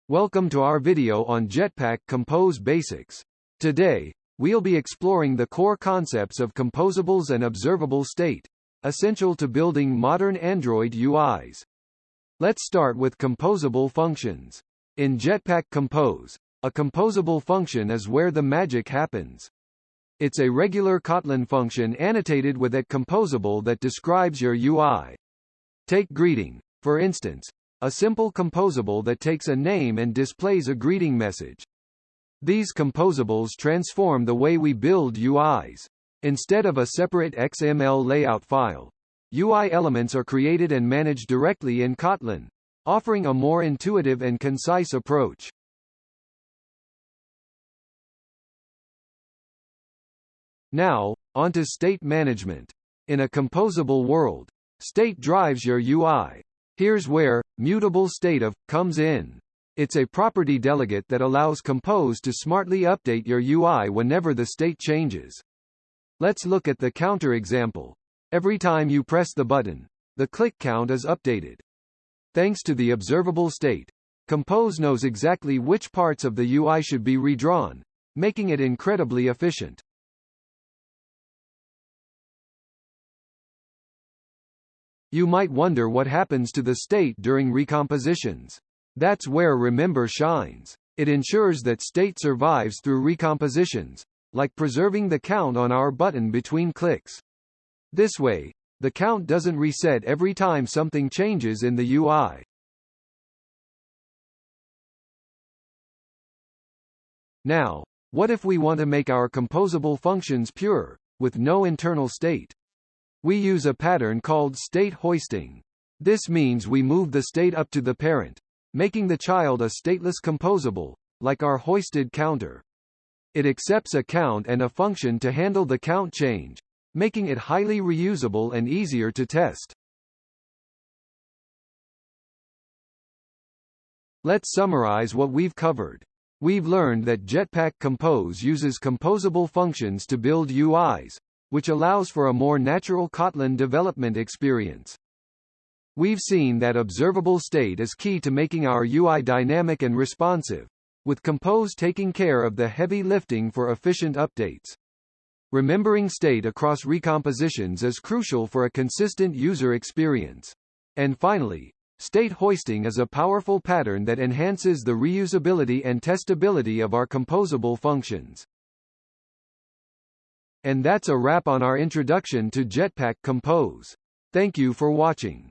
Welcome to our video on Jetpack Compose Basics. Today, we'll be exploring the core concepts of composables and observable state, essential to building modern Android UIs. Let's start with composable functions. In Jetpack Compose, a composable function is where the magic happens. It's a regular Kotlin function annotated with a composable that describes your UI. Take greeting, for instance, a simple composable that takes a name and displays a greeting message. These composables transform the way we build UIs. Instead of a separate XML layout file, UI elements are created and managed directly in Kotlin, offering a more intuitive and concise approach. Now, onto state management. In a composable world, state drives your UI. Here's where mutable state of comes in. It's a property delegate that allows Compose to smartly update your UI whenever the state changes. Let's look at the counter example. Every time you press the button, the click count is updated. Thanks to the observable state, Compose knows exactly which parts of the UI should be redrawn, making it incredibly efficient. You might wonder what happens to the state during recompositions. That's where Remember shines. It ensures that state survives through recompositions, like preserving the count on our button between clicks. This way, the count doesn't reset every time something changes in the UI. Now, what if we want to make our composable functions pure, with no internal state? We use a pattern called state hoisting. This means we move the state up to the parent, making the child a stateless composable, like our hoisted counter. It accepts a count and a function to handle the count change, making it highly reusable and easier to test. Let's summarize what we've covered. We've learned that Jetpack Compose uses composable functions to build UIs, which allows for a more natural Kotlin development experience. We've seen that observable state is key to making our UI dynamic and responsive, with Compose taking care of the heavy lifting for efficient updates. Remembering state across recompositions is crucial for a consistent user experience. And finally, state hoisting is a powerful pattern that enhances the reusability and testability of our composable functions. And that's a wrap on our introduction to Jetpack Compose. Thank you for watching.